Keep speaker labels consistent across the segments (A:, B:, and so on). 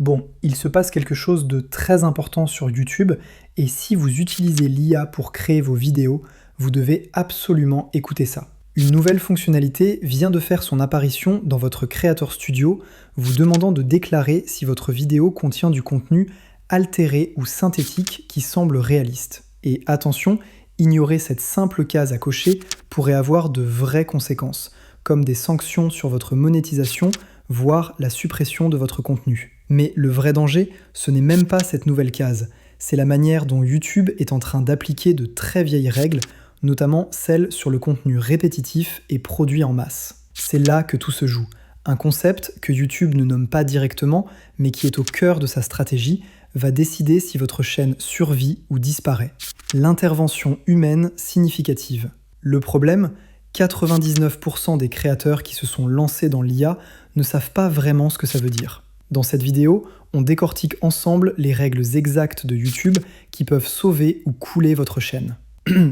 A: Bon, il se passe quelque chose de très important sur YouTube, et si vous utilisez l'IA pour créer vos vidéos, vous devez absolument écouter ça. Une nouvelle fonctionnalité vient de faire son apparition dans votre Creator Studio, vous demandant de déclarer si votre vidéo contient du contenu altéré ou synthétique qui semble réaliste. Et attention, ignorer cette simple case à cocher pourrait avoir de vraies conséquences, comme des sanctions sur votre monétisation, voire la suppression de votre contenu. Mais le vrai danger, ce n'est même pas cette nouvelle case, c'est la manière dont YouTube est en train d'appliquer de très vieilles règles, notamment celles sur le contenu répétitif et produit en masse. C'est là que tout se joue, un concept que YouTube ne nomme pas directement, mais qui est au cœur de sa stratégie, va décider si votre chaîne survit ou disparaît. L'intervention humaine significative. Le problème, 99% des créateurs qui se sont lancés dans l'IA ne savent pas vraiment ce que ça veut dire. Dans cette vidéo, on décortique ensemble les règles exactes de YouTube qui peuvent sauver ou couler votre chaîne.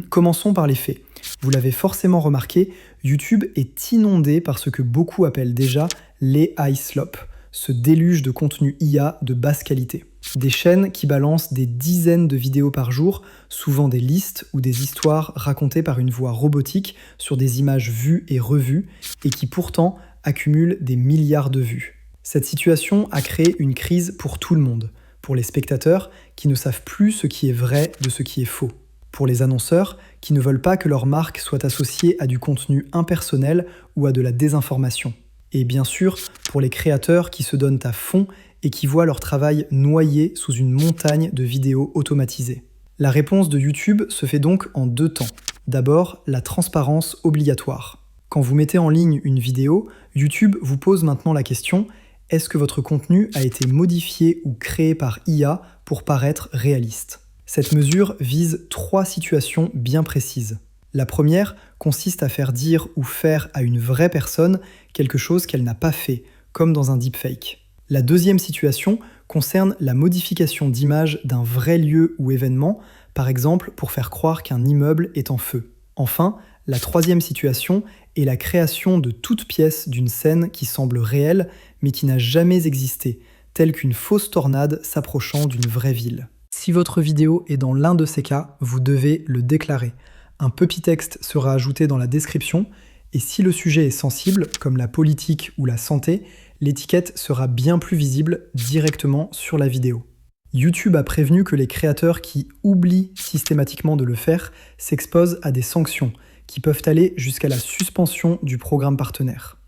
A: Commençons par les faits. Vous l'avez forcément remarqué, YouTube est inondé par ce que beaucoup appellent déjà l'AI slop, ce déluge de contenu IA de basse qualité. Des chaînes qui balancent des dizaines de vidéos par jour, souvent des listes ou des histoires racontées par une voix robotique sur des images vues et revues, et qui pourtant accumulent des milliards de vues. Cette situation a créé une crise pour tout le monde, pour les spectateurs qui ne savent plus ce qui est vrai de ce qui est faux, pour les annonceurs qui ne veulent pas que leur marque soit associée à du contenu impersonnel ou à de la désinformation, et bien sûr pour les créateurs qui se donnent à fond et qui voient leur travail noyé sous une montagne de vidéos automatisées. La réponse de YouTube se fait donc en deux temps. D'abord, la transparence obligatoire. Quand vous mettez en ligne une vidéo, YouTube vous pose maintenant la question: est-ce que votre contenu a été modifié ou créé par IA pour paraître réaliste ? Cette mesure vise 3 situations bien précises. La première consiste à faire dire ou faire à une vraie personne quelque chose qu'elle n'a pas fait, comme dans un deepfake. La deuxième situation concerne la modification d'image d'un vrai lieu ou événement, par exemple pour faire croire qu'un immeuble est en feu. Enfin, la troisième situation est la création de toute pièce d'une scène qui semble réelle mais qui n'a jamais existé, telle qu'une fausse tornade s'approchant d'une vraie ville. Si votre vidéo est dans l'un de ces cas, vous devez le déclarer. Un petit texte sera ajouté dans la description, et si le sujet est sensible, comme la politique ou la santé, l'étiquette sera bien plus visible directement sur la vidéo. YouTube a prévenu que les créateurs qui oublient systématiquement de le faire s'exposent à des sanctions, qui peuvent aller jusqu'à la suspension du programme partenaire.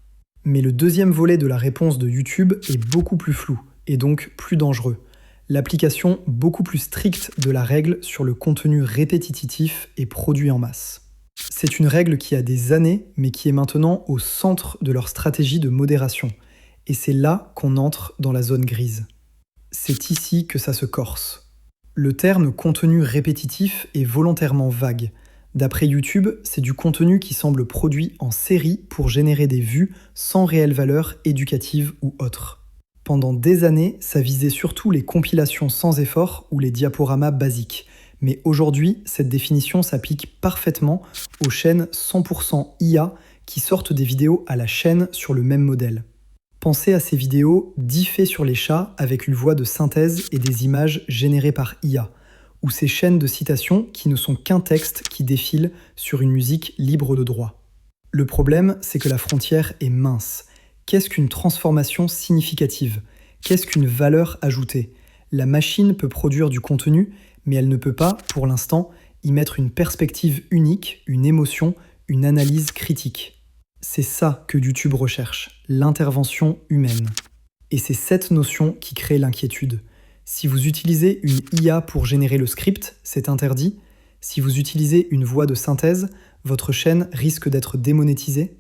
A: Mais le deuxième volet de la réponse de YouTube est beaucoup plus flou, et donc plus dangereux. L'application beaucoup plus stricte de la règle sur le contenu répétitif et produit en masse. C'est une règle qui a des années, mais qui est maintenant au centre de leur stratégie de modération. Et c'est là qu'on entre dans la zone grise. C'est ici que ça se corse. Le terme contenu répétitif est volontairement vague. D'après YouTube, c'est du contenu qui semble produit en série pour générer des vues sans réelle valeur éducative ou autre. Pendant des années, ça visait surtout les compilations sans effort ou les diaporamas basiques. Mais aujourd'hui, cette définition s'applique parfaitement aux chaînes 100% IA qui sortent des vidéos à la chaîne sur le même modèle. Pensez à ces vidéos 10 faits sur les chats avec une voix de synthèse et des images générées par IA, ou ces chaînes de citations qui ne sont qu'un texte qui défile sur une musique libre de droit. Le problème, c'est que la frontière est mince. Qu'est-ce qu'une transformation significative ? Qu'est-ce qu'une valeur ajoutée ? La machine peut produire du contenu, mais elle ne peut pas, pour l'instant, y mettre une perspective unique, une émotion, une analyse critique. C'est ça que YouTube recherche, l'intervention humaine. Et c'est cette notion qui crée l'inquiétude. Si vous utilisez une IA pour générer le script, c'est interdit. Si vous utilisez une voix de synthèse, votre chaîne risque d'être démonétisée.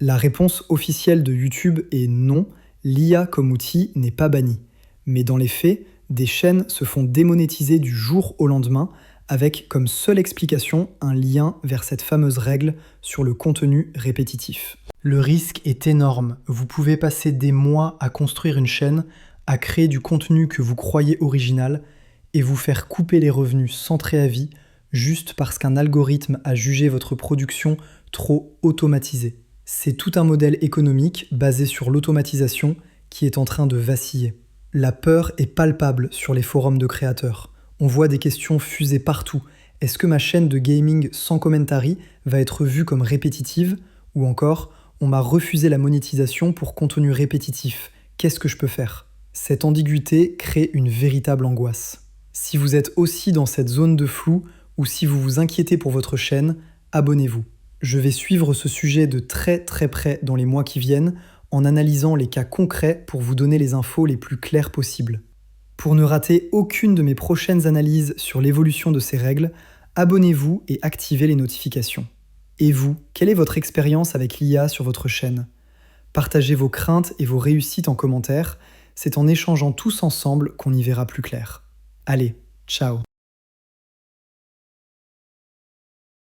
A: La réponse officielle de YouTube est non, l'IA comme outil n'est pas banni. Mais dans les faits, des chaînes se font démonétiser du jour au lendemain avec comme seule explication un lien vers cette fameuse règle sur le contenu répétitif. Le risque est énorme. Vous pouvez passer des mois à construire une chaîne, à créer du contenu que vous croyez original et vous faire couper les revenus sans préavis juste parce qu'un algorithme a jugé votre production trop automatisée. C'est tout un modèle économique basé sur l'automatisation qui est en train de vaciller. La peur est palpable sur les forums de créateurs. On voit des questions fuser partout. Est-ce que ma chaîne de gaming sans commentary va être vue comme répétitive? Ou encore, on m'a refusé la monétisation pour contenu répétitif. Qu'est-ce que je peux faire? Cette ambiguïté crée une véritable angoisse. Si vous êtes aussi dans cette zone de flou ou si vous vous inquiétez pour votre chaîne, abonnez-vous. Je vais suivre ce sujet de très près dans les mois qui viennent en analysant les cas concrets pour vous donner les infos les plus claires possibles. Pour ne rater aucune de mes prochaines analyses sur l'évolution de ces règles, abonnez-vous et activez les notifications. Et vous, quelle est votre expérience avec l'IA sur votre chaîne? Partagez vos craintes et vos réussites en commentaire, c'est en échangeant tous ensemble qu'on y verra plus clair. Allez, ciao!